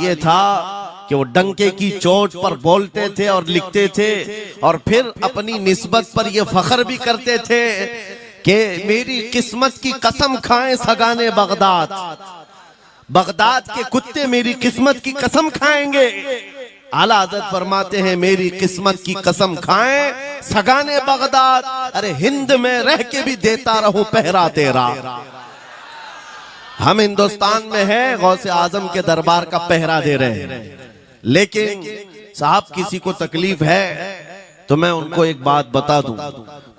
ये था कि वो डंके की चोट पर बोलते थे और लिखते थे और फिर अपनी निस्बत पर ये फख्र भी करते थे कि मेरी किस्मत की कसम खाएं सगाने बगदाद, बगदाद के कुत्ते मेरी किस्मत की कसम खाएंगे। आला हज़रत फरमाते हैं मेरी किस्मत की कसम खाएं सगाने बगदाद, अरे हिंद में रह के भी देता रहूं पहरा तेरा। हम हिंदुस्तान में है गौसे आजम के दरबार का पहरा दे रहे हैं, लेकिन साहब किसी को तकलीफ है तो मैं उनको एक बात बता दूं,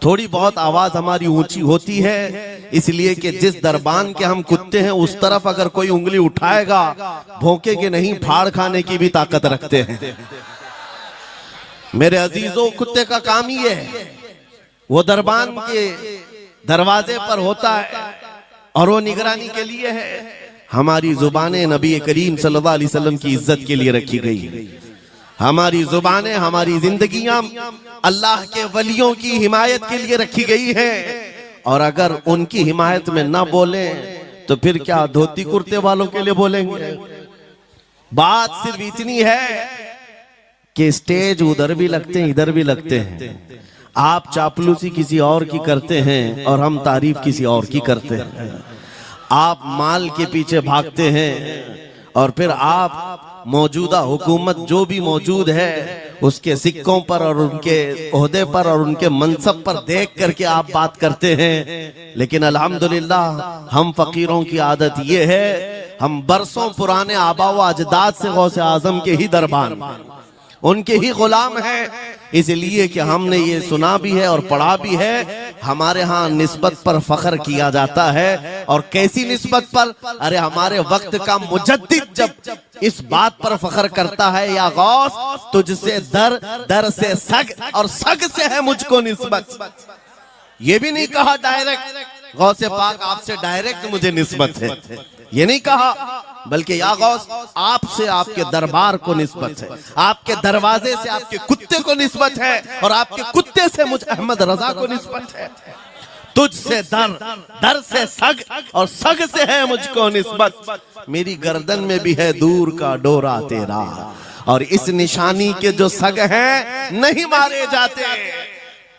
थोड़ी बहुत आवाज हमारी ऊंची होती है इसलिए कि जिस दरबान के हम कुत्ते हैं उस तरफ अगर कोई उंगली उठाएगा भौंके के नहीं फाड़ खाने की भी ताकत रखते हैं। मेरे अजीजों, कुत्ते का काम ही है, वो दरबान के दरवाजे पर होता है और वो निगरानी के लिए है। हमारी जुबानें नबी करीम सल्लल्लाहु अलैहि वसल्लम की इज्जत के लिए रखी गई, हमारी जुबानें, हमारी जिंदगियां अल्लाह के वलियों की हिमायत के लिए रखी गई है। और अगर उनकी हिमायत में ना बोले तो फिर क्या धोती कुर्ते वालों के लिए बोलेंगे। बात सिर्फ इतनी है कि स्टेज उधर भी लगते हैं इधर भी लगते हैं, आप चापलूसी किसी और की करते हैं और हम तारीफ किसी और की करते हैं। आप माल के पीछे भागते हैं और फिर आप मौजूदा हुकूमत जो भी मौजूद है उसके सिक्कों पर और उनके ओहदे पर और उनके मनसब पर देख करके आप बात करते हैं। लेकिन अल्हम्दुलिल्लाह हम फकीरों की आदत ये है, हम बरसों पुराने आबा व अजदाद से गौसे आजम के ही दरबान, उनके ही गुलाम हैं, इसलिए कि हमने ये सुना भी है और पढ़ा भी है। हमारे यहाँ निस्बत पर फख्र किया जाता है, और कैसी निस्बत पर? अरे हमारे वक्त का मुजद्दिद जब इस बात पर फख्र करता है, या गौस तुझसे दर, दर से सग और सग से है मुझको निस्बत। ये भी नहीं कहा डायरेक्ट गौसे पाक आपसे डायरेक्ट मुझे निस्बत है, ये नहीं कहा, बल्कि या गौस आपसे आपके दरबार को निस्बत है, आपके दरवाजे से आपके कुत्ते को निस्बत है, और आपके कुत्ते से मुझ अहमद रजा को निस्बत है। तुझसे दर, दर से सग और सग से है मुझको निस्बत। मेरी गर्दन में भी है दूर का डोरा तेरा, और इस निशानी के जो सग हैं नहीं मारे जाते।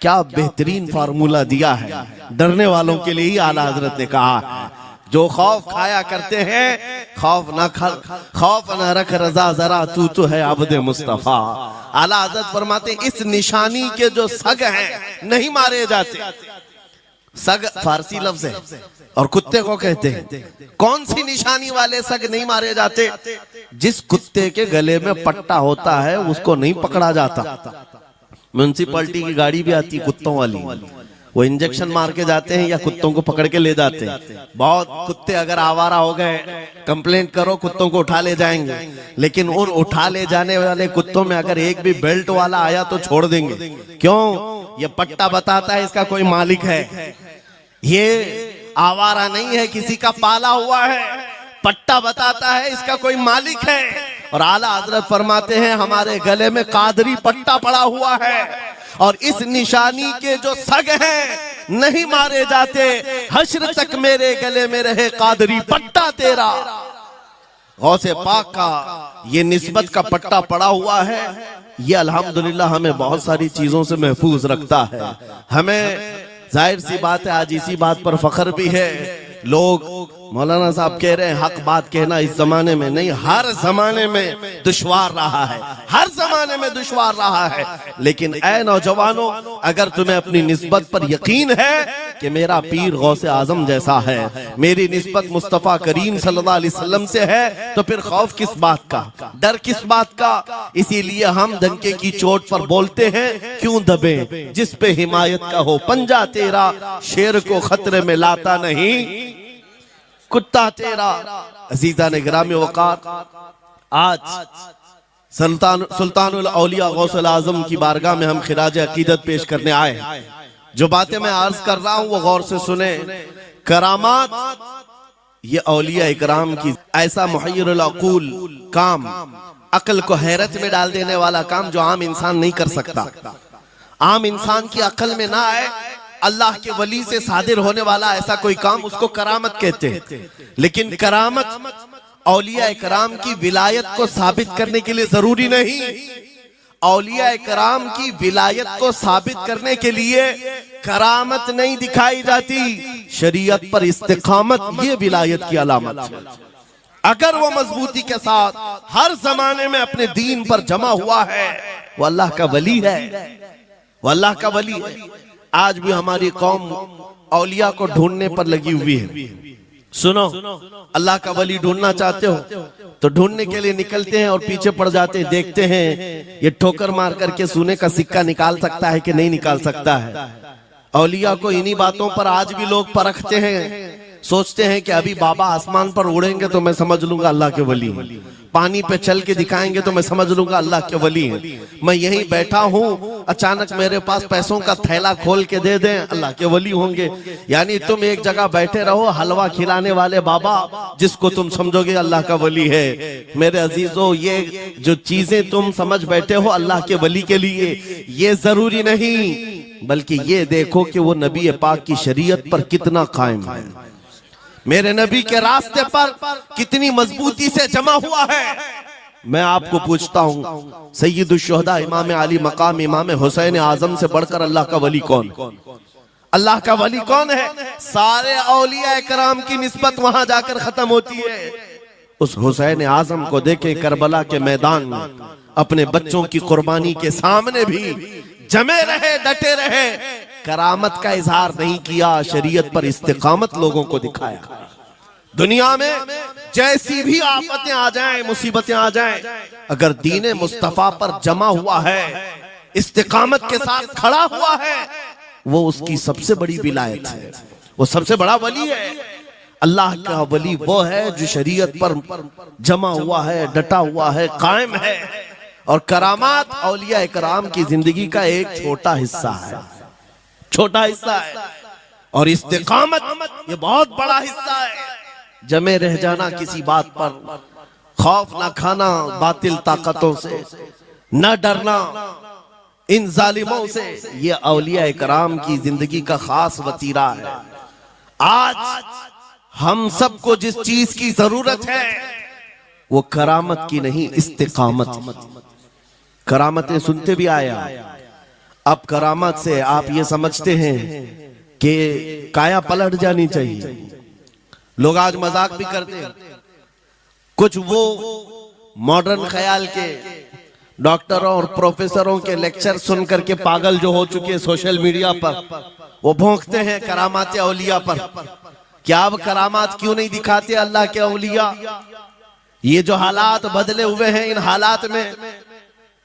क्या बेहतरीन फार्मूला दिया है, डरने वालों के लिए ही आला हजरत ने कहा, जो खौफ खाया करते हैं खौफ न खौफ न रख रजा जरा तू तो है अब्दे मुस्तफा। आला हजरत फरमाते इस निशानी के जो सग हैं नहीं मारे जाते। सग फारसी लफ्ज है और कुत्ते को कहते हैं। कौन सी निशानी वाले सग नहीं मारे जाते? जिस कुत्ते के गले में पट्टा होता है उसको नहीं पकड़ा जाता। म्युनिसिपैलिटी की गाड़ी भी आती है कुत्तों वाली, वो इंजेक्शन मार के जाते हैं या कुत्तों को पकड़ के ले जाते हैं। बहुत कुत्ते अगर आवारा हो गए कंप्लेंट करो, कुत्तों को उठा ले जाएंगे, लेकिन उन उठा ले जाने वाले कुत्तों में अगर एक भी बेल्ट वाला आया तो छोड़ देंगे। क्यों? ये पट्टा बताता है इसका कोई मालिक है, ये आवारा नहीं है, किसी का पाला हुआ है। पट्टा बताता है इसका कोई मालिक है। और आला हजरत फरमाते हैं हमारे गले में कादरी पट्टा पड़ा हुआ है, और इस निशानी के जो सग हैं नहीं मारे जाते। हश्र तक मेरे गले में रहे कादरी पट्टा तेरा। गौसे पाक का ये निस्बत का पट्टा पड़ा हुआ है, ये अल्हम्दुलिल्लाह हमें बहुत सारी चीजों से महफूज रखता है। हमें जाहिर सी बात है आज इसी बात पर फख्र भी है। लोग मौलाना साहब कह रहे हैं हक बात कहना इस जमाने में नहीं, हर जमाने में दुश्वार रहा है, हर जमाने में दुश्वार रहा है। लेकिन ऐ नौजवानों, अगर तुम्हें अपनी निस्बत पर यकीन है कि मेरा पीर गौसे आजम जैसा है, मेरी निस्बत मुस्तफा करीम सल्लल्लाहु अलैहि वसल्लम से है, तो फिर खौफ किस बात का, डर किस बात का? इसीलिए हम डंके की चोट पर बोलते हैं, क्यों दबे जिस पे हिमायत का हो पंजा तेरा, शेर को खतरे में लाता नहीं कुत्ता तेरा। अजीजा ने ग्रामी वकार, आज सुल्तानुल औलिया गौसुल आजम की बारगाह में हम खिराज अकीदत पेश करने आए। जो बातें मैं अर्ज कर रहा हूं वो गौर से सुने। करामात ये औलिया इकराम की ऐसा मुहय्यरुल अक़ूल काम, अक्ल को हैरत में डाल देने वाला काम जो आम इंसान नहीं कर सकता। आम इंसान की अक्ल में ना आए, अल्लाह के वली से सादिर होने वाला ऐसा कोई काम, उसको करामत कहते हैं। लेकिन करामत औलिया इकराम की विलायत को साबित करने के लिए जरूरी नहीं। औलिया इकराम की विलायत को साबित करने के लिए करामत नहीं दिखाई जाती, शरीयत पर इस्तिकामत ये विलायत की अलामत है। अगर वो मजबूती के साथ हर जमाने में अपने दीन पर जमा हुआ है, वो अल्लाह का वली है, वो अल्लाह का वली है। आज भी हमारी कौम औलिया को ढूंढने पर लगी हुई है। सुनो, अल्लाह का वली ढूंढना चाहते हो तो ढूंढने के लिए निकलते हैं और पीछे पड़ जाते हैं, देखते हैं ये ठोकर मार करके सोने का सिक्का निकाल सकता है कि नहीं निकाल सकता है। औलिया को इन्हीं बातों पर आज भी लोग परखते हैं, सोचते हैं कि अभी बाबा आसमान पर उड़ेंगे तो मैं समझ लूंगा अल्लाह के वली हैं, पानी पे चल के दिखाएंगे तो मैं समझ लूंगा अल्लाह के वली हैं, मैं यहीं बैठा हूं अचानक मेरे पास पैसों का थैला खोल के दे दें अल्लाह के वली होंगे। यानी तुम एक जगह बैठे रहो, हलवा खिलाने वाले बाबा जिसको तुम समझोगे अल्लाह का वली है। मेरे अजीजों, ये जो चीजें तुम समझ बैठे हो अल्लाह के वली के लिए, ये जरूरी नहीं, बल्कि ये देखो कि वो नबी पाक की शरीयत पर कितना कायम है, मेरे नबी के रास्ते पर कितनी मजबूती से जमा हुआ है। मैं आपको पूछता हूँ, सैयदुश शुहदा इमाम अली मकाम इमाम हुसैन आजम से बढ़कर अल्लाह का वली कौन? अल्लाह का वली कौन है? सारे औलिया इकराम की निस्बत वहां जाकर खत्म होती है। उस हुसैन आजम को देखे करबला के मैदान में अपने बच्चों की कुर्बानी के सामने भी जमे रहे, डटे रहे, करामत का इजहार नहीं किया, शरीयत पर इस्तिकामत लोगों को दिखाया। दुनिया में जैसी भी आफतें आ जाएं, मुसीबतें आ जाएं, अगर दीन मुस्तफा पर जमा हुआ है, इस्तिकामत के साथ खड़ा हुआ है, वो उसकी सबसे बड़ी विलायत है, वो सबसे बड़ा वली है। अल्लाह का वली वो है जो शरीयत पर जमा हुआ है, डटा हुआ है, कायम है। और करामात औलिया इकराम की जिंदगी का एक छोटा हिस्सा है, छोटा हिस्सा है, और इस्तिकामत ये बहुत बड़ा हिस्सा है। जमे रह जाना किसी बात पर, खौफ ना खाना बातिल ताकतों से, न डरना इन जालिमों से, ये औलिया इकराम की जिंदगी का खास वतीरा है। आज हम सबको जिस चीज की जरूरत है वो करामत की नहीं, इस्तिकामत। करामतें सुनते भी आया, अब करामत से आप ये समझते हैं कि काया पलट जानी चाहिए। लोग आज मजाक भी करते हैं, कुछ वो मॉडर्न ख्याल के डॉक्टरों और प्रोफेसरों के लेक्चर सुन करके पागल जो हो चुके सोशल मीडिया पर, वो भौंकते हैं करामात औलिया पर। क्या अब करामात क्यों नहीं दिखाते अल्लाह के औलिया? ये जो हालात बदले हुए हैं, इन हालात में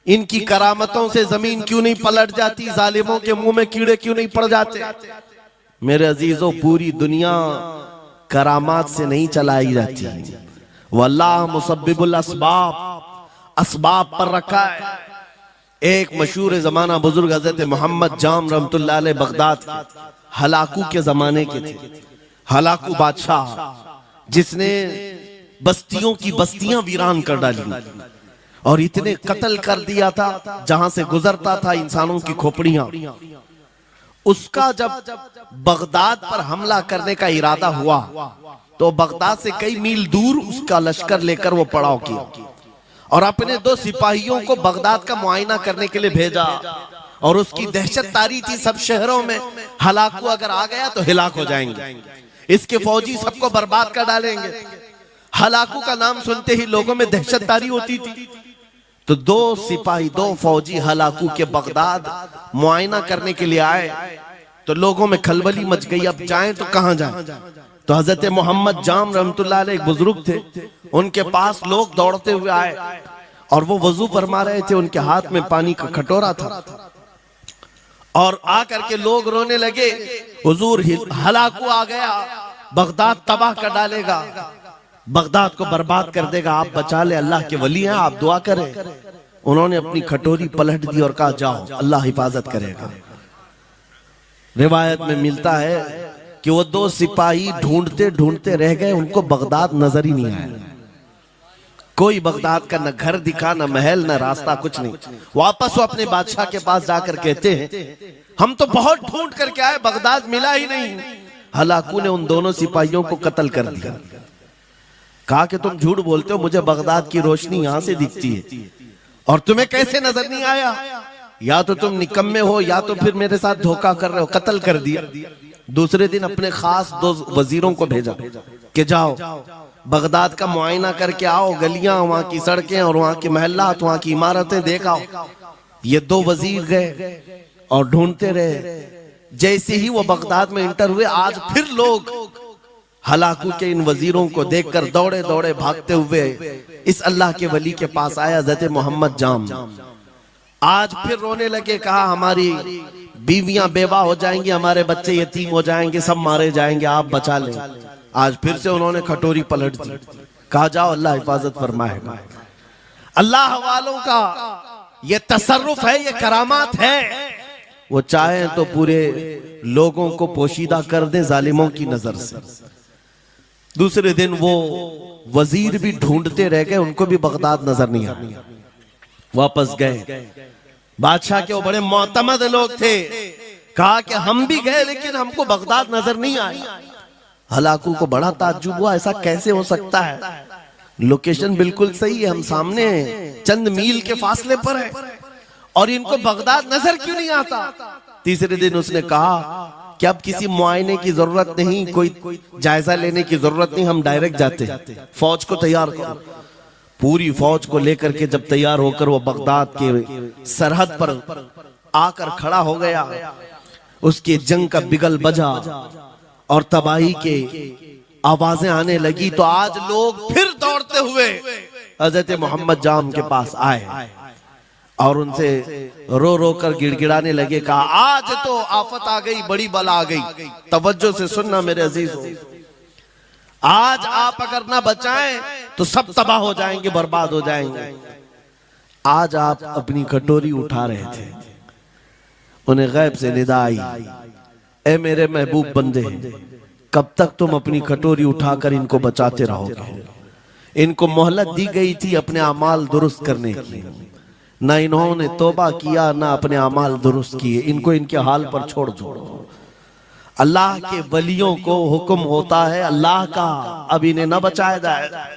इनकी करामतों से जमीन क्यों नहीं पलट जाती, जालिमों के मुंह में कीड़े क्यों नहीं पड़ जाते? मेरे अजीजों, पूरी दुनिया करामात से नहीं चलाई जाती, वल्लाह मुसब्बिबुल अस्बाब, अस्बाब पर रखा है। एक मशहूर जमाना बुजुर्ग हजरत मोहम्मद जाम रहमतुल्लाह अलैह बगदाद के हलाकू के जमाने के थे। हलाकू बादशाह जिसने बस्तियों की बस्तियां वीरान कर डाली और इतने कत्ल कर दिया था, जहां से गुजरता था इंसानों की खोपड़ियां। उसका जब बगदाद पर हमला करने का इरादा हुआ तो बगदाद से कई मील दूर उसका लश्कर लेकर वो पड़ाव किया और अपने 2 सिपाहियों को बगदाद का मुआयना करने के लिए भेजा। और उसकी दहशत तारी थी सब शहरों में, हलाकू अगर आ गया तो हिलाक हो जाएंगे, इसके फौजी सबको बर्बाद कर डालेंगे। हलाकू का नाम सुनते ही लोगों में दहशत तारी होती थी। तो 2 सिपाही 2 फौजी हलाकू के बगदाद मुआयना करने के लिए आए तो लोगों में खलबली मच गई, अब जाएं तो कहां जाएं? तो हजरत मोहम्मद जाम रहमतुल्लाह अलैह एक बुजुर्ग थे, उनके पास लोग दौड़ते हुए आए और वो वजू फरमा रहे थे, उनके हाथ में पानी का कटोरा था और आकर के लोग रोने लगे, हुजूर हलाकू आ गया, बगदाद तबाह कर डालेगा, बगदाद को बर्बाद कर देगा, आप बचा ले, अल्लाह के वली हैं, आप दुआ करें। उन्होंने अपनी खटोरी पलट दी और कहा जाओ, अल्लाह हिफाजत करेगा। रिवायत में मिलता है कि वो 2 सिपाही ढूंढते ढूंढते रह गए, उनको बगदाद नजर ही नहीं आया। कोई बगदाद का न घर दिखा, न महल, न रास्ता, कुछ नहीं। वापस वो अपने बादशाह के पास जाकर कहते हैं हम तो बहुत ढूंढ करके आए, बगदाद मिला ही नहीं। हलाकू ने उन दोनों सिपाहियों को कत्ल कर दिया। कहा कि तुम झूठ बोलते हो, मुझे बगदाद की रोशनी यहां से दिखती है और तुम्हें कैसे नजर नहीं आया? या तो तुम निकम्मे हो या तो फिर मेरे साथ धोखा कर रहे हो। कत्ल कर दिया। दूसरे दिन अपने खास 2 वजीरों को भेजा कि जाओ बगदाद का मुआयना करके आओ, गलियां, वहां की सड़कें और वहां के महल्लात, वहां की इमारतें देख आओ। ये 2 वजीर गए और ढूंढते रहे। जैसे ही वो बगदाद में इंटर हुए, आज फिर लोग हलाकू के इन वजीरों को देखकर दौड़े दौड़े भागते हुए इस अल्लाह के वली के पास आया, हज़रत मोहम्मद जाम। आज फिर रोने लगे, कहा हमारी बीवियां बेवा हो जाएंगी, हमारे बच्चे यतीम हो जाएंगे, सब मारे जाएंगे, आप बचा लें। आज फिर से उन्होंने खटोरी पलट दी, कहा जाओ अल्लाह हिफाजत फरमाएगा। अल्लाह वालों का ये तसर्रुफ है, ये करामात है। वो चाहे तो पूरे लोगों को पोशीदा कर दे जालिमों की नजर से। दूसरे दिन वो वजीर भी ढूंढते रह गए, उनको भी बगदाद नजर नहीं आया। वापस गए, बादशाह के वो बड़े मोतमद लोग थे, कहा कि हम भी गए लेकिन हमको बगदाद नजर नहीं आई। हलाकू को बड़ा ताज्जुब हुआ, ऐसा कैसे हो सकता है? लोकेशन बिल्कुल सही है, हम सामने चंद मील के फासले पर है और इनको बगदाद नजर क्यों नहीं आता? तीसरे दिन उसने कहा कि अब किसी मुआयने की जरूरत नहीं, कोई जायजा लेने की जरूरत नहीं, हम डायरेक्ट जाते हैं। फौज को तैयार करो। पूरी फौज को लेकर के जब तैयार होकर वो बगदाद के सरहद पर आकर खड़ा हो गया, उसके जंग का बिगल बजा और तबाही के आवाजें आने लगी, तो आज लोग फिर दौड़ते हुए हजरत मोहम्मद जाम के पास आए और उनसे रो रो कर गिड़गिड़ाने लगे, कहा आज तो आफत आ गई, बड़ी बला आ गई। तवज्जो से सुनना मेरे अजीजों, आज आप अगर ना बचाएं तो सब तबाह हो जाएंगे, बर्बाद हो जाएंगे। आज आप अपनी कटोरी उठा रहे थे, उन्हें गैब से निदा आई, ए मेरे महबूब बंदे, कब तक तुम अपनी कटोरी उठाकर इनको बचाते रहोगे? इनको मोहलत दी गई थी अपने अमाल दुरुस्त करने की, ना इन्होंने तौबा किया ना अपने अमाल दुरुस्त किए। इनको इनके हाल पर छोड़ दो। अल्लाह के वलियों को हुक्म होता है अल्लाह का, अब इन्हें न बचाया जाए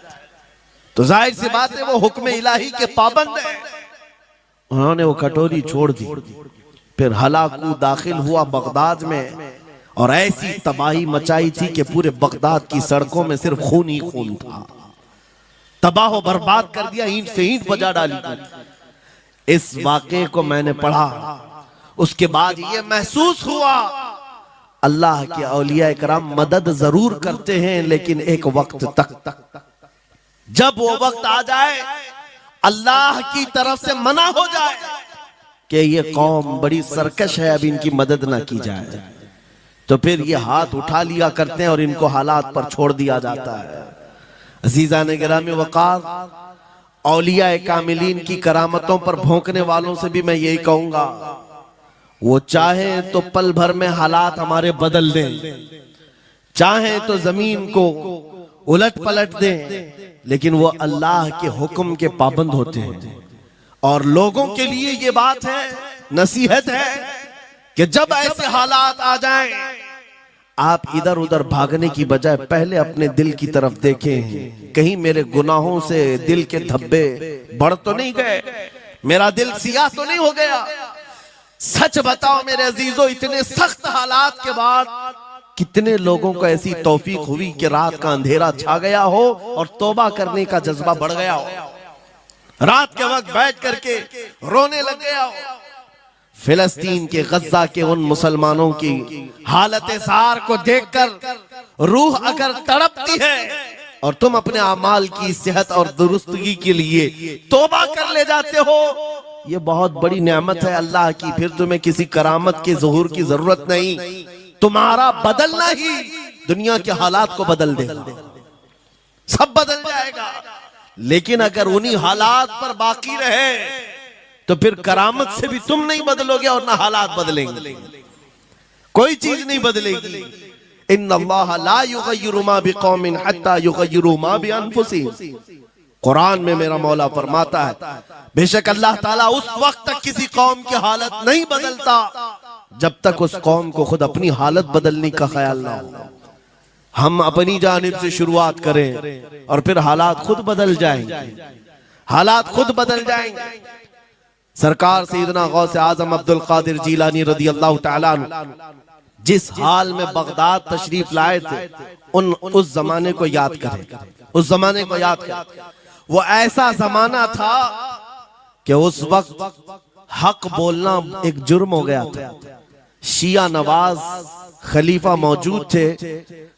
तो जाहिर सी बात है वो हुक्म इलाही के पाबंद है। उन्होंने वो कटोरी छोड़ दी। फिर हलाकू दाखिल हुआ बगदाद में और ऐसी तबाही मचाई थी कि पूरे बगदाद की सड़कों में सिर्फ खून ही खून था। तबाह बर्बाद कर दिया, ईंट से ईंट बजा डाली। इस वाक़े को मैंने पढ़ा, उसके बाद ये महसूस हुआ अल्लाह के औलिया कराम मदद जरूर करते हैं, लेकिन एक वक्त तक, जब वो वक्त आ जाए अल्लाह की तरफ से मना हो जाए कि ये कौम बड़ी सरकश है, अब इनकी मदद ना की जाए, तो फिर ये हाथ उठा लिया करते हैं और इनको हालात पर छोड़ दिया जाता है। अजीज़ान गिरामी वक़ार, औलिया कामिलीन की करामतों पर भौंकने वालों से भी मैं यही कहूंगा, वो चाहे तो पल भर में हालात हमारे बदल दें, चाहे तो जमीन को उलट पलट दें, लेकिन वो अल्लाह के हुक्म के पाबंद होते हैं। और लोगों के लिए ये बात है, नसीहत है कि जब ऐसे हालात आ जाएं, आप इधर उधर भागने की बजाय पहले अपने दिल की तरफ देखें, कहीं मेरे गुनाहों से दिल के धब्बे बढ़ तो नहीं गए, मेरा दिल सियाह तो नहीं हो गया। सच बताओ मेरे अजीजों, इतने सख्त हालात के बाद कितने लोगों को ऐसी तौफीक हुई कि रात का अंधेरा छा गया हो और तौबा करने का जज्बा बढ़ गया हो, रात के वक्त बैठ करके रोने लग गया हो। फिलिस्तीन के गज्जा के उन मुसलमानों की हालत सार को देखकर रूह अगर तड़पती है और तुम अपने अमाल की सेहत और दुरुस्तगी के लिए तौबा कर ले जाते हो, ये बहुत बड़ी नेमत है अल्लाह की। फिर तुम्हें किसी करामत के ज़ुहूर की जरूरत नहीं, तुम्हारा बदलना ही दुनिया के हालात को बदल देगा, सब बदल जाएगा। लेकिन अगर उन्हीं हालात पर बाकी रहे तो फिर करामत से भी तुम नहीं बदलोगे और ना हालात बदलेंगे, कोई चीज नहीं बदलेगी। इन्नल्लाह ला युगय्यिरु मा बिकौमिन हत्ता युगय्यिरु मा बिअनफुसिहिम। कुरान में मेरा मौला फरमाता है, बेशक अल्लाह ताला उस वक्त तक किसी कौम की हालत नहीं बदलता जब तक उस कौम को खुद अपनी हालत बदलने का ख्याल ना हो। हम अपनी जानिब से शुरुआत करें और फिर हालात खुद बदल जाएंगे, हालात खुद बदल जाएंगे। सरकार सैयदना गौसे आजम अब्दुल कादिर जीलानी रदी अल्लाह तआला अन्हु जिस हाल में बगदाद तशरीफ लाए थे, उस जमाने को याद करें, उस जमाने को याद करें। वो ऐसा जमाना था कि उस वक्त हक बोलना एक जुर्म हो गया था। शिया नवाज खलीफा मौजूद थे,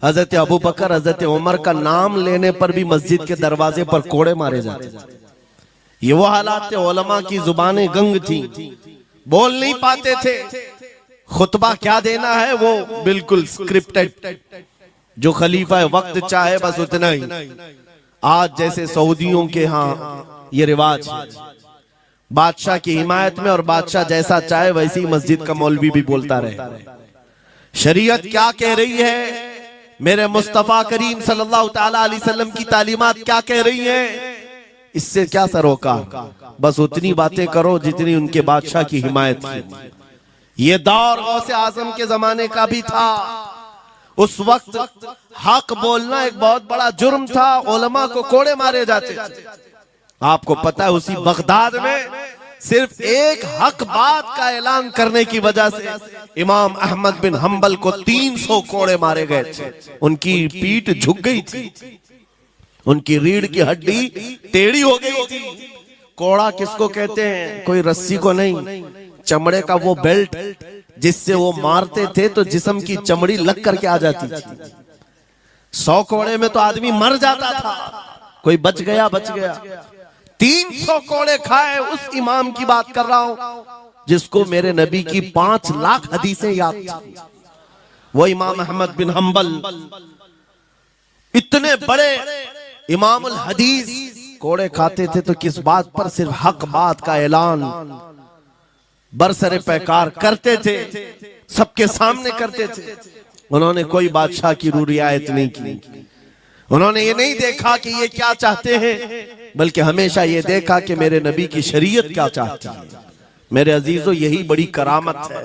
हजरत अबू बकर हजरत उमर का नाम लेने पर भी मस्जिद के दरवाजे पर कोड़े मारे जाते थे। ये वो हालात थे, उलमा की जुबानें गंग थी, बोल नहीं पाते थे। खुतबा क्या देना है वो बिल्कुल स्क्रिप्टेड, जो खलीफा है वक्त चाहे बस उतना ही। आज जैसे सऊदियों के यहाँ ये रिवाज है, बादशाह की हिमायत में और बादशाह जैसा चाहे वैसी मस्जिद का मौलवी भी बोलता रहे। शरीयत क्या कह रही है, मेरे मुस्तफा करीम सल्लल्लाहु ताला अलैहि वसल्लम की तालीमात क्या कह रही है, इससे क्या सरोकार, बस उतनी बातें करो जितनी उनके बादशाह की हिमायत की। ये दौर गौसे आजम के जमाने का भी था। उस वक्त हक बोलना एक बहुत बड़ा जुर्म था, उलमा को कोड़े मारे जाते थे। आपको पता है उसी बगदाद में सिर्फ एक हक बात का ऐलान करने की वजह से इमाम अहमद बिन हम्बल को 300 कोड़े मारे गए थे। उनकी पीठ झुक गई थी, उनकी रीढ़ की हड्डी टेढ़ी हो गई थी। कोड़ा किसको कहते हैं, कोई रस्सी को नहीं, चमड़े का वो बेल्ट जिससे वो मारते थे तो जिस्म की चमड़ी लग करके आ जाती थी। 100 कोड़े में तो आदमी मर जाता था, कोई बच गया बच गया। 300 कोड़े खाए उस इमाम की बात कर रहा हूं जिसको मेरे नबी की 5 लाख हदीसें याद थी। वो इमाम अहमद बिन हम्बल इतने बड़े इमामुल हदीस कोड़े खाते थे तो किस बात पर, सिर्फ हक बात का ऐलान बरसरे पैकार करते थे, सबके सामने करते थे। उन्होंने कोई बादशाह की रू रियायत नहीं की, उन्होंने ये नहीं देखा कि ये क्या चाहते हैं, बल्कि हमेशा ये देखा कि मेरे नबी की शरीयत क्या चाहती है। मेरे अजीजों, यही बड़ी करामत है।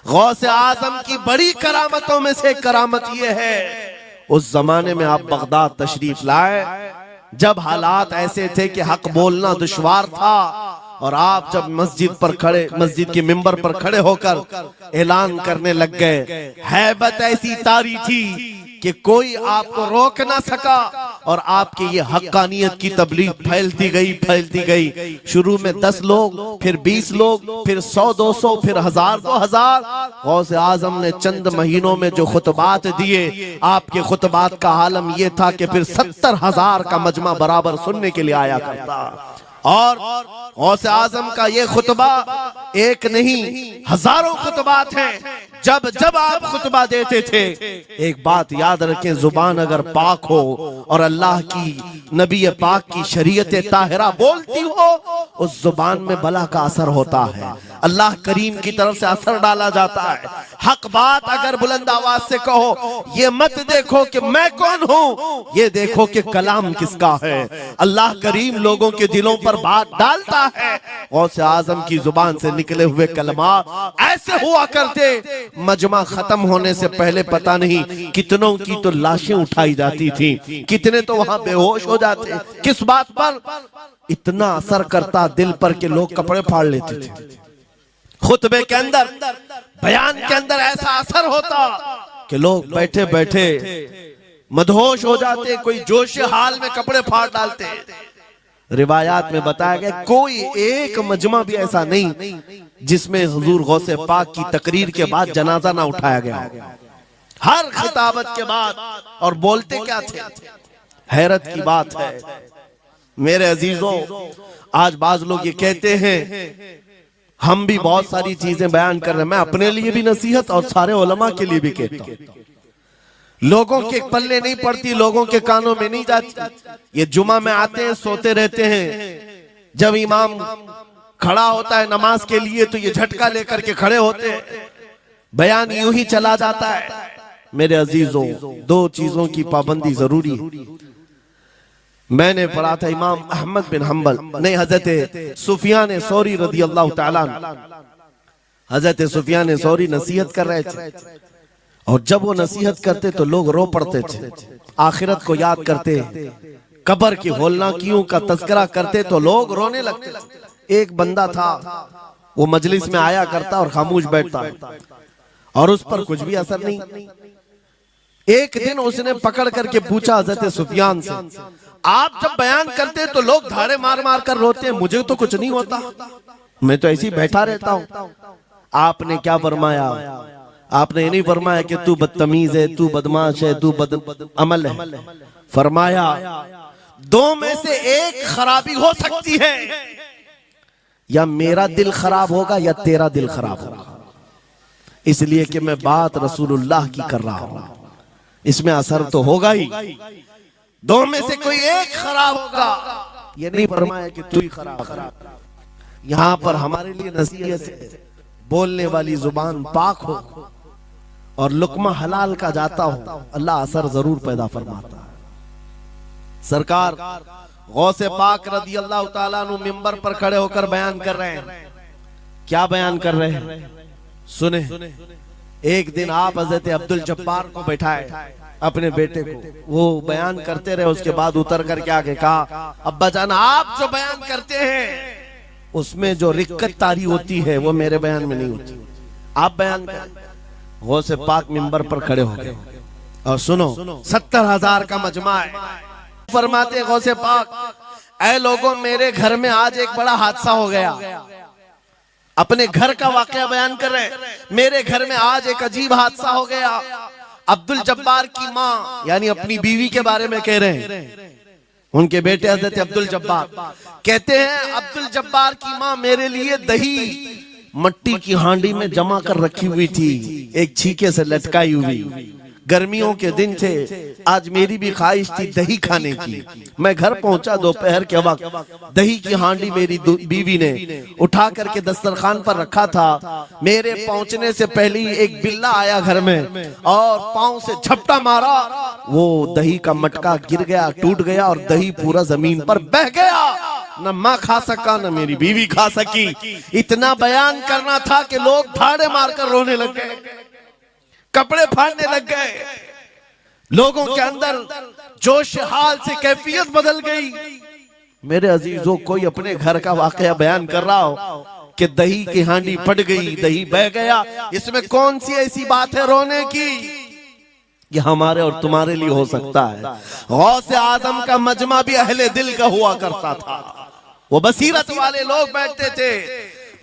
गौसे आजम की बड़ी करामतों में से करामत ये है, उस जमाने में आप बगदाद तशरीफ लाए जब हालात ऐसे थे कि हक बोलना दुश्वार था, और आप जब मस्जिद पर खड़े, मस्जिद के मिंबर पर खड़े होकर ऐलान करने लग गए, हैबत ऐसी तारी थी कि कोई आपको रोक ना सका, और आपकी ये हक्कानियत की तबलीग फैलती गई, फैलती गई। शुरू में 10 लोग, फिर 20 लोग, फिर 100-200, फिर 1000-2000। गौसे आजम ने चंद महीनों में जो खुतबात दिए, आपके खुतबात का आलम ये था कि फिर 70,000 का मजमा बराबर सुनने के लिए आया करता। और गौसे आजम का ये खुतबा एक नहीं, हजारों खुतबात हैं। जब जब आप खुतबा देते थे, एक बात याद रखें, जुबान अगर पाक हो और अल्लाह की नबी पाक की शरीयत ताहिरा बोलती हो, उस जुबान में बला का असर होता है, अल्लाह करीम की तरफ से असर डाला जाता है। हक बात अगर बुलंद आवाज से कहो, ये मत देखो कि मैं कौन हूं, ये देखो कि कलाम किसका है। अल्लाह करीम लोगों के दिलों पर बात डालता है। गौसे आजम की जुबान से निकले हुए कलमा ऐसे हुआ करते, मजमा खत्म होने से पहले पता नहीं कितनों की तो लाशें उठाई जाती थी, कितने तो वहां बेहोश हो जाते। किस बात पर? इतना असर करता दिल पर कि लोग कपड़े फाड़ लेते थे। खुतबे के अंदर, बयान के अंदर ऐसा असर होता कि लोग बैठे बैठे मदहोश हो जाते, कोई जोश हाल में कपड़े फाड़ डालते। रिवायात में बताया गया कोई एक मजमा भी ऐसा नहीं जिसमें हुजूर गौसे पाक की तकरीर के बाद जनाजा ना उठाया गया। हर खिताबत के बाद, और बोलते क्या थे, हैरत की बात है मेरे अजीजों। आज बाज लोग ये कहते हैं, हम भी बहुत सारी चीजें बयान कर रहे हैं, मैं अपने लिए भी नसीहत और सारे उलमा के लिए भी कहता हूं, लोगों के पल्ले नहीं पड़ती, लोगों के कानों में नहीं जाती। ये जुमा में आते हैं, सोते रहते हैं, जब इमाम खड़ा होता है नमाज के लिए तो ये झटका लेकर के खड़े होते हैं, बयान यूं ही चला जाता है। मेरे अजीजों, 2 चीजों की पाबंदी जरूरी है। मैंने पढ़ा था इमाम अहमद बिन हम्बल, नहीं हजरत सुफियान सौरी रदी अल्लाह ताला, हजरत सुफियान सौरी नसीहत कर रहे थे और जब वो नसीहत करते तो लोग रो पड़ते थे, आखिरत को याद करते, कब्र की होलनाकियों का तज़किरा करते तो लोग रोने लगते थे। एक बंदा था, वो मजलिस में आया करता और खामोश बैठता और उस पर कुछ भी असर नहीं। एक दिन उसने पकड़ करके पूछा हज़रत सुफियान से, आप जब बयान करते तो लोग धाड़े मार मार कर रोते हैं, मुझे तो कुछ नहीं होता, मैं तो ऐसे ही बैठा रहता हूं। आपने क्या फरमाया? आपने ये नहीं फरमाया कि तू बदतमीज है, तू बदमाश है, तू बद अमल है। फरमाया दो में से एक खराबी हो सकती है, या मेरा दिल खराब होगा या तेरा दिल खराब होगा, इसलिए कि मैं बात रसूलुल्लाह की कर रहा हूं, इसमें असर तो होगा ही। दो में से कोई एक खराब होगा, ये नहीं फरमाया कि तू ही खराब। यहां पर हमारे लिए नसीहत है, बोलने वाली जुबान पाक हो और लुकमा हलाल का जाता हो, अल्लाह असर जरूर पैदा फरमाता है। सरकार गौसे पाक रज़ी अल्लाह ताला अन्हु मिंबर पर खड़े होकर बयान कर रहे हैं। क्या बयान कर रहे हैं? सुने। एक दिन आप हज़रत अब्दुल जब्बार को बैठाए, अपने बेटे को, वो बयान करते रहे, उसके बाद उतर कर क्या कहा, अब्बा जान आप जो बयान करते हैं उसमें जो रिक्कत तारी होती है वो मेरे बयान में नहीं होती, आप बयान करें। गौसे पाक मिंबर पर खड़े हो गए और सुनो, 70,000 का मजमा है। फरमाते गौसे पाक, ऐ लोगों, मेरे घर में आज एक बड़ा हादसा हो गया। अपने घर का वाकया बयान कर रहे हैं, मेरे घर में आज एक अजीब हादसा हो गया। अब्दुल जब्बार की माँ यानी अपनी बीवी के बारे में कह रहे हैं, उनके बेटे हज़रत अब्दुल जब्बार कहते हैं, अब्दुल जब्बार की माँ मेरे लिए दही मट्टी की हांडी में जमा कर रखी हुई थी, एक छीके से लटकाई हुई। गर्मियों के दिन थे, आज मेरी भी ख्वाहिश थी दही खाने की। मैं घर पहुंचा दोपहर के वक्त, दही की हांडी मेरी बीवी ने उठा करके दस्तरखान पर रखा था। मेरे पहुंचने से पहले ही एक बिल्ला आया घर में और पांव से झपटा मारा, वो दही का मटका गिर गया, टूट गया और दही पूरा जमीन पर बह गया। न माँ खा सका न मेरी बीवी खा सकी। इतना बयान करना था कि लोग धाड़े मारकर रोने लग गए, कपड़े फाड़ने लग गए, लोगों के अंदर जोश हाल से कैफियत बदल गई। मेरे अजीजों, कोई अपने घर का वाकया बयान कर रहा हो कि दही की हांडी फट गई, दही बह गया, इसमें कौन सी ऐसी बात है रोने की? ये हमारे और तुम्हारे लिए हो सकता है। गौसे आजम का मजमा भी अहले दिल का हुआ करता था, वो बसीरत वाले लोग बैठते थे।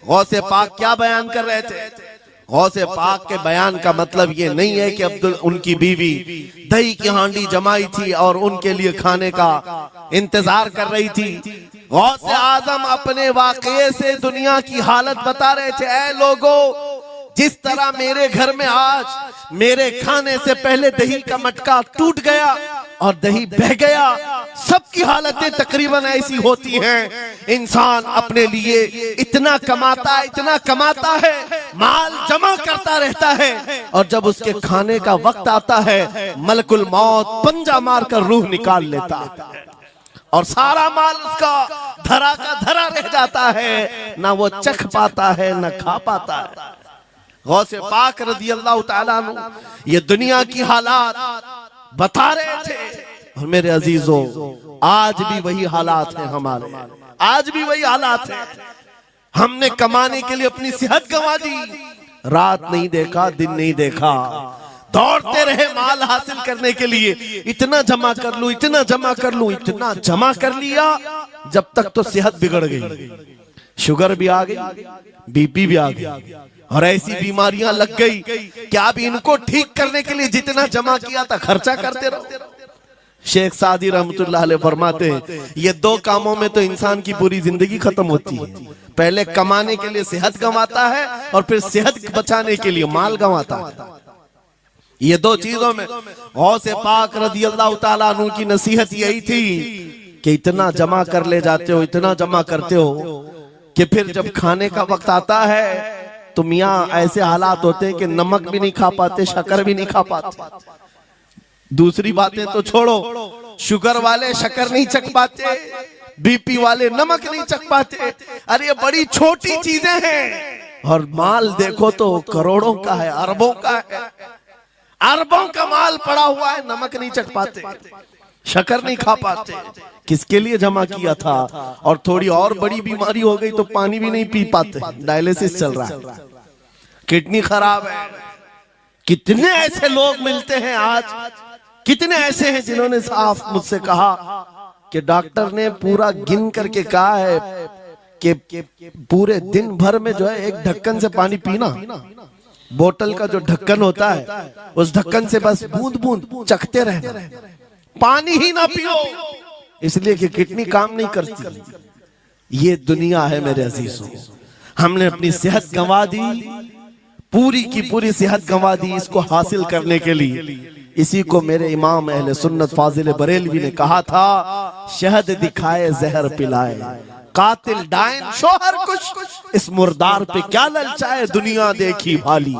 गौसे पाक क्या बयान कर रहे थे? गौसे पाक के बयान का मतलब ये नहीं है कि अब्दुल उनकी बीवी दही की हांडी जमाई थी और उनके लिए खाने का इंतजार कर रही थी। गौसे आजम अपने वाकये से दुनिया की हालत बता रहे थे, ऐ लोगों, जिस तरह मेरे घर में आज मेरे खाने से पहले दही का मटका टूट गया और दही बह गया, सबकी हालतें तकरीबन ऐसी होती हैं। इंसान अपने लिए इतना कमाता है, माल जमा करता रहता है, और जब उसके खाने का वक्त आता है मलकुल मौत पंजा मारकर रूह निकाल लेता है और सारा माल उसका धरा का धरा रह जाता है, ना वो चख पाता है ना खा पाता है। गौसे पाक रज़ी अल्लाह ताला अन्हु ये दुनिया की हालात बता रहे थे। और मेरे अजीजों, आज भी वही हालात हैं हमारे, आज भी वही हालात हैं। हमने कमाने के लिए अपनी सेहत गंवा दी, रात नहीं देखा, दिन नहीं देखा, दौड़ते रहे माल हासिल करने के लिए, इतना जमा कर लूं, इतना जमा कर लूं, इतना जमा कर लिया, जब तक तो सेहत बिगड़ गई, शुगर भी आ गई, बीपी भी आ गई और ऐसी बीमारियां लग गई कि अब इनको ठीक करने के लिए जितना जमा किया था खर्चा करते रहो। शेख सादी रहमतुल्लाह अलैह फरमाते हैं, ये दो कामों में तो इंसान की पूरी जिंदगी खत्म होती है। पहले कमाने के लिए सेहत गंवाता है और फिर सेहत बचाने के लिए माल गंवाता है। ये दो चीजों में गौसे पाक रज़ी अल्लाह ताला अन्हु की नसीहत यही थी कि इतना जमा कर ले जाते हो, इतना जमा करते हो कि फिर जब खाने का वक्त आता है तो मियाँ ऐसे हालात होते हैं कि नमक भी नहीं खा पाते, शक्कर भी नहीं खा पाते। दूसरी बातें तो छोड़ो, शुगर वाले शक्कर नहीं चख पाते, बीपी वाले नमक नहीं चख पाते। अरे ये बड़ी छोटी चीजें हैं और माल देखो तो करोड़ों का है, अरबों का है। अरबों का माल पड़ा हुआ है, नमक नहीं चट पाते, शक्कर नहीं खा पाते। किसके लिए जमा किया था? और थोड़ी और बड़ी बीमारी हो गई तो पानी भी नहीं पी पाते, डायलिसिस चल रहा है, किडनी खराब है। कितने ऐसे लोग मिलते हैं आज, कितने ऐसे हैं जिन्होंने साफ मुझसे कहा कि डॉक्टर ने पूरा गिन करके कहा है कि पूरे दिन भर में जो है एक ढक्कन से पानी पीना, बोतल का जो ढक्कन होता है उस ढक्कन से बस बूंद बूंद चखते रहना, पानी ही ना पियो, इसलिए कि किडनी काम नहीं करती। ये दुनिया है मेरे अजीजों, हमने अपनी सेहत गंवा दी, पूरी की पूरी सेहत गंवा दी इसको हासिल करने के लिए। इसी को मेरे इमाम अहले सुन्नत फाजिल बरेलवी ने कहा था, शहद दिखाए जहर पिलाए, कातिल डायन शोहर कुछ, इस मुर्दार पे क्या ललचाए, दुनिया देखी भाली।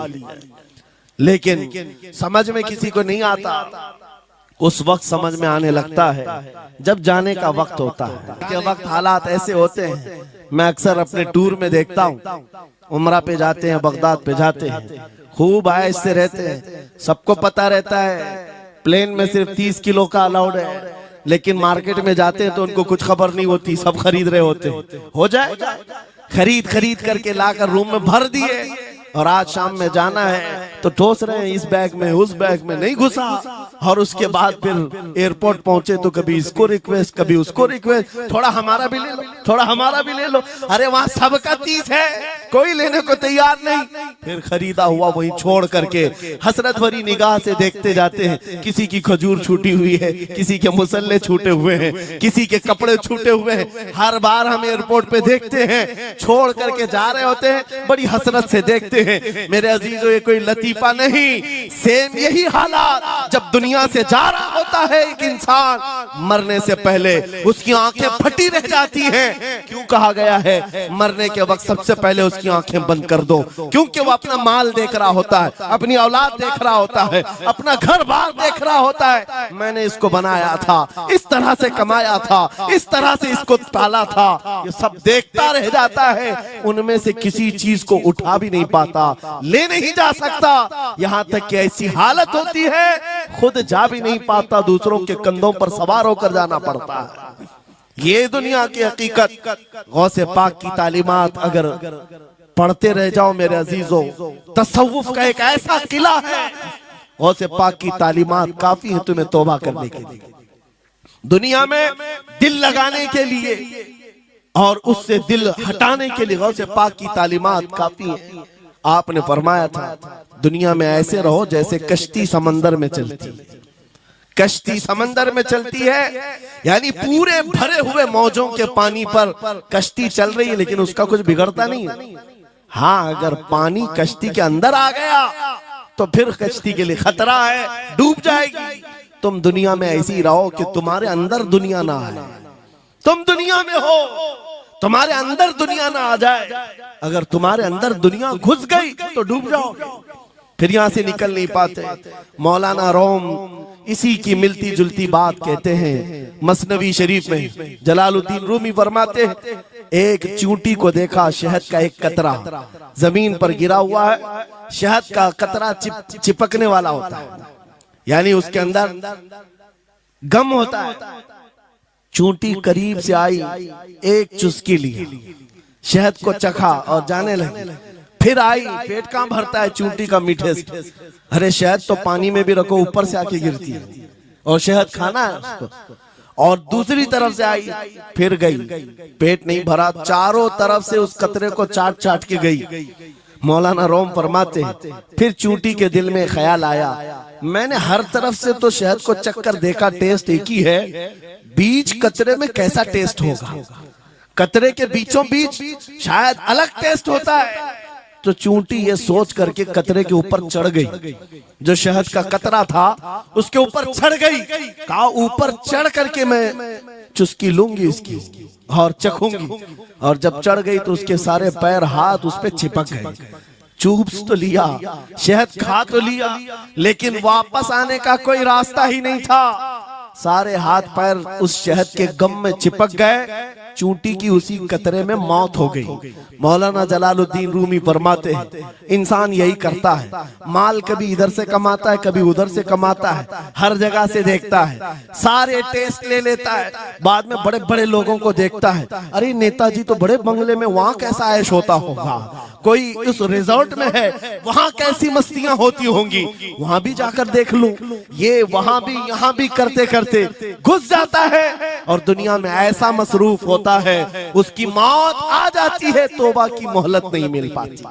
लेकिन समझ में किसी को नहीं आता, उस वक्त समझ में आने लगता है जब जाने का वक्त होता है। के वक्त हालात ऐसे होते हैं, मैं अक्सर अपने टूर में देखता हूँ, उमरा पे जाते हैं, बगदाद पे जाते हैं, खूब आयश से रहते हैं, सबको पता रहता है प्लेन में सिर्फ 30 किलो का अलाउड है, लेकिन मार्केट में जाते हैं तो उनको कुछ खबर नहीं होती, सब खरीद रहे होते हैं। हो जाए खरीद करके लाकर रूम में भर दिए, और आज शाम में जाना है तो ठोस रहे हैं इस बैग में उस बैग में नहीं घुसा, और उसके बाद फिर एयरपोर्ट पहुंचे तो कभी इसको रिक्वेस्ट कभी उसको रिक्वेस्ट, थोड़ा हमारा भी ले लो, थोड़ा हमारा भी ले लो। अरे वहां सबका 30 है, कोई लेने को तैयार नहीं। फिर खरीदा हुआ वहीं छोड़ करके हसरत भरी निगाह से देखते जाते हैं, किसी की खजूर छूटी हुई है, किसी के मुसल्ले छूटे हुए हैं, किसी के कपड़े छूटे हुए हैं। हर बार हम एयरपोर्ट पे देखते हैं, छोड़ करके जा रहे होते हैं, बड़ी हसरत से देखते हैं। मेरे अजीजों, ये कोई लतीफा नहीं, सेम यही हालात जब दुनिया से जा रहा होता है एक इंसान, मरने से पहले उसकी आंखें फटी रह जाती हैं। क्यों कहा गया है मरने के वक्त सबसे पहले उसकी आंखें बंद कर दो? क्योंकि वो अपना माल देख रहा होता है, अपनी औलाद देख रहा होता है, अपना घर बार देख रहा होता है। मैंने इसको बनाया था, इस तरह से कमाया था, इस तरह से इसको पाला था, ये सब देखता रह जाता है। उनमें से किसी चीज को उठा भी नहीं पाता, ले नहीं जा सकता, यहाँ तक कि ऐसी हालत होती है खुद जा भी नहीं पाता, दूसरों के कंधों पर सवार होकर जाना पड़ता है। ये दुनिया की हकीकत। गौसे पाक की तालीमात अगर पढ़ते रह जाओ मेरे अजीजों, तसव्वुफ का एक ऐसा किला है, गौसे पाक की तालीमात काफी है तुम्हें तौबा करने के लिए, दुनिया में दिल लगाने के लिए और उससे दिल हटाने के लिए। गौसे पाक की तालीमात काफी है। आपने फरमाया था दुनिया में ऐसे रहो जैसे कश्ती समंदर में चलती, कश्ती समंदर में चलती है, यानी पूरे भरे हुए मौजों के पानी पर कश्ती चल रही है, लेकिन उसका कुछ बिगड़ता नहीं है। हाँ, अगर पानी कश्ती के अंदर आ गया तो फिर कश्ती के लिए खतरा है, डूब जाएगी। तुम दुनिया में ऐसी रहो कि तुम्हारे अंदर दुनिया ना आए, तुम दुनिया में हो, तुम्हारे अंदर दुनिया ना आ जाए। अगर तुम्हारे अंदर दुनिया घुस गई तो डूब जाओगे, फिर यहां से निकल नहीं पाते। मौलाना रोम इसी की मिलती जुलती बात कहते हैं मसनवी शरीफ में। जलालुद्दीन रूमी फरमाते हैं, एक चूंटी को देखा, शहद का एक कतरा जमीन पर गिरा हुआ है, शहद का कतरा चिपकने वाला होता है, यानी उसके अंदर गम होता है। चूंटी करीब से आई, एक चुस्की ली, शहद को चखा और जाने लगी। फिर आई, पेट कहाँ भरता है चूंटी का मीठे से। अरे शहद तो पानी में भी रखो ऊपर से आके गिरती है, और शहद खाना है उसको। और दूसरी तरफ से आई, फिर गई, पेट नहीं भरा, चारों तरफ से उस कतरे को चाट चाट के गई। मौलाना रोम फरमाते हैं, फिर चूंटी के दिल में ख्याल आया, मैंने हर तरफ से तो शहद को चक्कर देखा, टेस्ट एक ही है, बीच कतरे में कैसा टेस्ट होगा? कतरे के बीचों बीच शायद अलग टेस्ट होता है। तो चूंटी ये सोच करके कतरे के ऊपर चढ़ गई, जो शहद का कतरा था उसके ऊपर चढ़ गई। कहा ऊपर चढ़ करके मैं चुस्की लूंगी इसकी और चखूंगी। और जब चढ़ गई तो उसके सारे पैर हाथ उस पे चिपक गए। चूप्स तो लिया, शहद खा तो लिया, लेकिन वापस आने का कोई रास्ता ही नहीं था। सारे हाथ पैर उस शहद के गम में चिपक गए, चूंटी की उसी कतरे में मौत हो गई। मौलाना जलालुद्दीन रूमी फरमाते हैं इंसान यही करता है, माल कभी इधर से कमाता है कभी उधर से कमाता है, हर जगह से देखता है, सारे टेस्ट ले लेता है, बाद में बड़े बड़े लोगों को देखता है, अरे नेताजी तो बड़े बंगले में, वहां कैसा ऐश होता होगा, कोई उस रिजॉर्ट में है वहां कैसी मस्तियां होती होंगी, वहां भी जाकर देख लूं। ये वहां भी यहाँ भी करते करते घुस जाता है और दुनिया में ऐसा मसरूफ होता है, उसकी मौत आ जाती है, तौबा की मोहलत नहीं मिल पाती,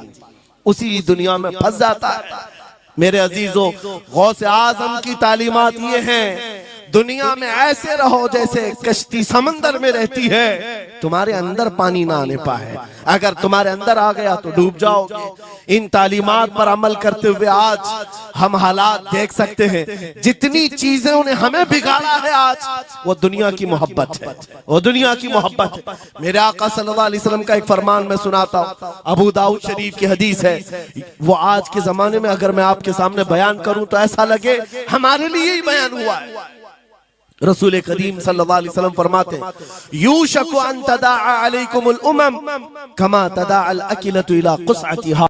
उसी दुनिया में फंस जाता है। मेरे अजीजों, गौसे आजम की तालीमात ये हैं, दुनिया में ऐसे रहो जैसे कश्ती समंदर में रहती है, तुम्हारे अंदर पानी ना आने पाए, अगर तुम्हारे अंदर आ गया तो डूब जाओगे। इन तालीमात पर अमल करते हुए आज हम हालात देख सकते हैं, जितनी चीजें उन्हें हमें बिगाड़ा है आज, वो दुनिया की मोहब्बत है, वो दुनिया की मोहब्बत है। मेरे आका सल्लल्लाहु अलैहि वसल्लम का एक फरमान मैं सुनाता हूँ, अबू दाऊद शरीफ की हदीस है, वो आज के जमाने में अगर मैं आपके सामने बयान करूं तो ऐसा लगे हमारे लिए ही बयान हुआ है। रसूल करीम सल्लल्लाहु अलैहि वसल्लम फरमाते हैं, यूशकु अन तदाअ अलैकुमुल उमम कमा तदाअल अकिलतु इला क़ुसअतिहा,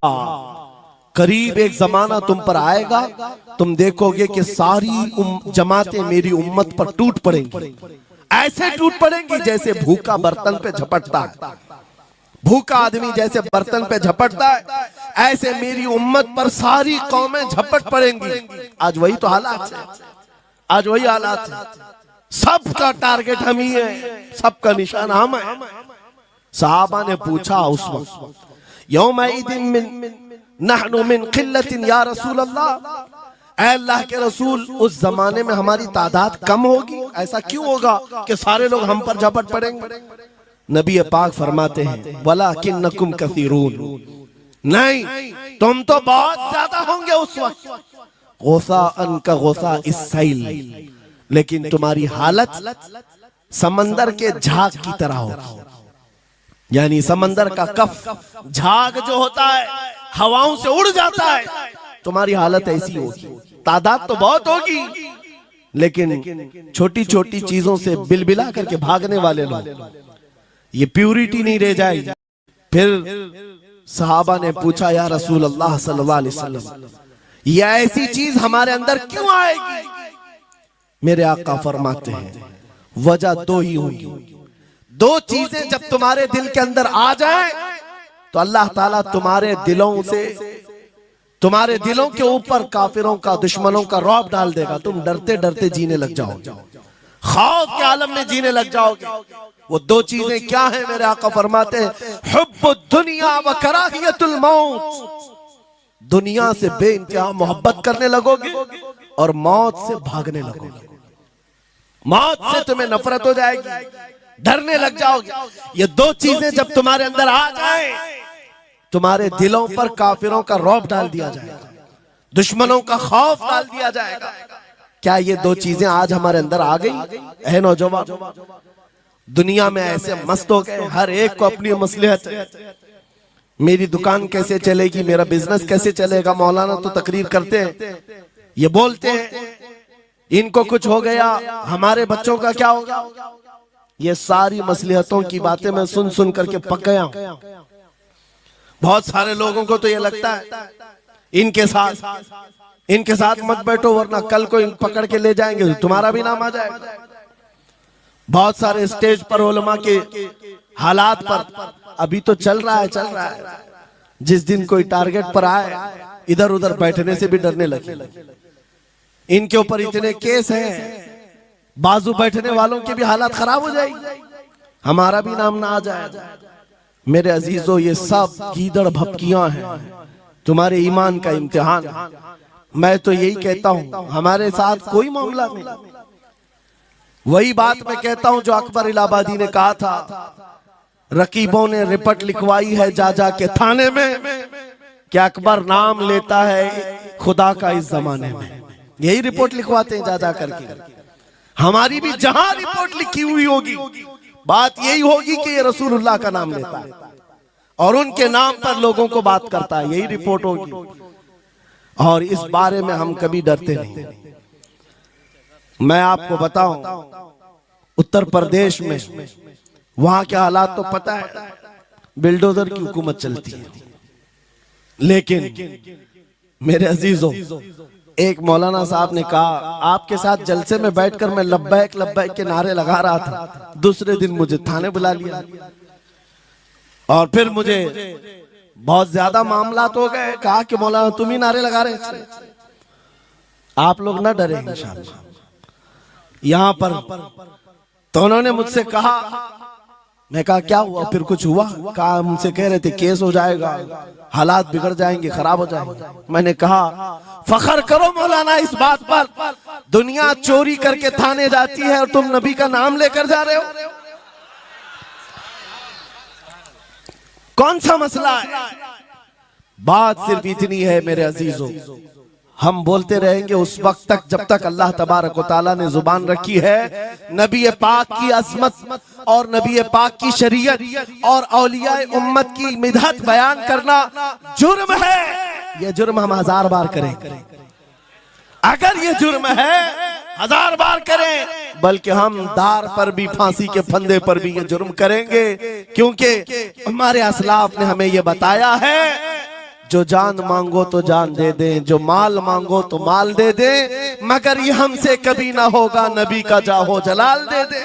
करीब एक जमाना तुम पर आएगा, तुम देखोगे कि सारी जमातें मेरी उम्मत पर टूट पड़ेंगी, ऐसे टूट पड़ेंगी जैसे भूखा बर्तन पे झपटता है, भूखा आदमी जैसे बर्तन पे झपटता है, ऐसे मेरी उम्मत पर सारी कौमें झपट पड़ेंगी। आज वही तो हालात है, आज वही हालात है, सबका टारगेट हम ही है, सबका निशान हम है। सहाबा ने पूछा उस वक्त, यौमइदिन मिन नहनु मिन क़िल्लतिन या रसूल अल्लाह, ऐ अल्लाह के रसूल उस जमाने में हमारी तादाद कम होगी, ऐसा क्यों होगा कि सारे लोग हम पर झपट पड़ेंगे? नबी पाक फरमाते हैं, वलाकिन्नकुम कसीरून, नहीं तुम तो बहुत ज्यादा होंगे उस वक्त, गौसा अन का गौसा इस्साइल, लेकिन तुम्हारी हालत समंदर के झाग की तरह होगी, यानी समंदर का कफ झाग जो होता है हवाओं से उड़ जाता है, तुम्हारी हालत ऐसी होगी। तादाद तो बहुत होगी, लेकिन छोटी छोटी चीजों से बिलबिला करके भागने वाले लोग, ये प्यूरिटी नहीं रह जाएगी। फिर सहाबा ने पूछा, या रसूल अल्लाह सल्लल्लाहु अलैहि वसल्लम, ये ऐसी चीज हमारे अंदर क्यों आएगी? मेरे आका फरमाते हैं, वजह दो ही होगी, दो चीजें जब तुम्हारे दिल के अंदर आ जाए तो अल्लाह ताला तुम्हारे दिलों से, तुम्हारे दिलों के ऊपर काफिरों का, दुश्मनों का रौब डाल देगा, तुम डरते डरते जीने लग जाओगे, खौफ के आलम में जीने लग जाओगे। वो दो चीजें क्या है? मेरे आका फरमाते हैं, हुब्बुद दुनिया व कराहियतुल मौत, दुनिया से बेइंतहा मोहब्बत करने लगोगे और मौत से भागने लगोगे, मौत से तुम्हें नफरत हो जाएगी, डरने लग जाओगे। ये दो चीजें जब तुम्हारे अंदर आ जाए, तुम्हारे दिलों पर काफिरों का रौब डाल दिया जाएगा, दुश्मनों का खौफ डाल दिया जाएगा। क्या ये दो चीजें आज हमारे अंदर आ गई है? नौजवान दुनिया में ऐसे मस्त हो गए, हर एक को अपनी मसलहत है, मेरी दुकान कैसे चलेगी, मेरा बिजनेस कैसे चलेगा। मौलाना तो तकरीर करते हैं, ये बोलते हैं इनको कुछ हो गया, हमारे बच्चों का क्या होगा। ये सारी मसलहतों की बातें मैं सुन सुन करके पक गया हूं। बहुत सारे लोगों को तो ये लगता है इनके साथ मत बैठो, वरना कल को पकड़ के ले जाएंगे तो तुम्हारा भी नाम आ जाएगा। बहुत सारे स्टेज पर उलमा के हालात पर अभी तो चल रहा है, जिस दिन कोई टारगेट पर आए इधर उधर बैठने से भी डरने लगे। इनके ऊपर इतने केस हैं, बाजू बैठने वालों की भी हालत खराब हो जाएगी, हमारा भी नाम ना आ जाए। मेरे अजीजों, ये सब गीदड़ भपकियां हैं, तुम्हारे ईमान का इम्तिहान है। मैं तो यही कहता हूं, हमारे साथ कोई मामला नहीं। वही बात मैं कहता हूं जो अकबर इलाहाबादी ने कहा था, रकीबों ने रिपोर्ट लिखवाई है जा जा के थाने में कि अकबर नाम लेता है खुदा का इस जमाने में। यही रिपोर्ट लिखवाते हैं जा जा करके। हमारी भी जहां रिपोर्ट लिखी हुई होगी, बात यही होगी कि ये रसूलुल्लाह का नाम लेता है और उनके नाम पर लोगों को बात करता है, यही रिपोर्ट होगी। और इस बारे में हम कभी डरते नहीं। मैं आपको बताऊं, उत्तर प्रदेश में वहां के हालात तो पता है, बिल्डोजर की हुकूमत चलती है। लेकिन मेरे अजीजों, एक मौलाना साहब ने कहा, आपके साथ जलसे में बैठकर मैं लब्बैक लब्बैक के नारे लगा रहा था, दूसरे दिन मुझे थाने बुला लिया और फिर मुझे बहुत ज्यादा मामलात हो गए। कहा कि मौलाना तुम ही नारे लगा रहे थे। आप लोग ना डरे इंशाअल्लाह। यहां पर तो उन्होंने मुझसे कहा, मैं कहा क्या हुआ, फिर कुछ हुआ? कहा मुझसे कह रहे थे केस हो जाएगा, हालात बिगड़ जाएंगे, खराब हो जाएंगे। मैंने कहा फखर करो मौलाना इस बात पर, दुनिया चोरी करके थाने जाती है और तुम नबी का नाम लेकर जा रहे हो। कौन सा मसला है? बात सिर्फ इतनी है मेरे अजीजों, हम बोलते रहेंगे उस वक्त तक जब तक अल्लाह तबारक व तआला ने जुबान रखी है। नबी पाक की अज़मत और नबी पाक की शरीयत और औलिया उम्मत की मिदहत बयान करना जुर्म है। ये जुर्म हम 1000 बार करें, अगर ये जुर्म है 1000 बार करें, बल्कि हम दार पर भी, फांसी के फंदे पर भी ये जुर्म करेंगे, क्योंकि हमारे असलाफ ने हमें ये बताया है, जो जान मांगो तो जान दे दें, जो माल मांगो तो माल दे दें, मगर ये हमसे कभी ना होगा, नबी का जाहो जलाल दे दें।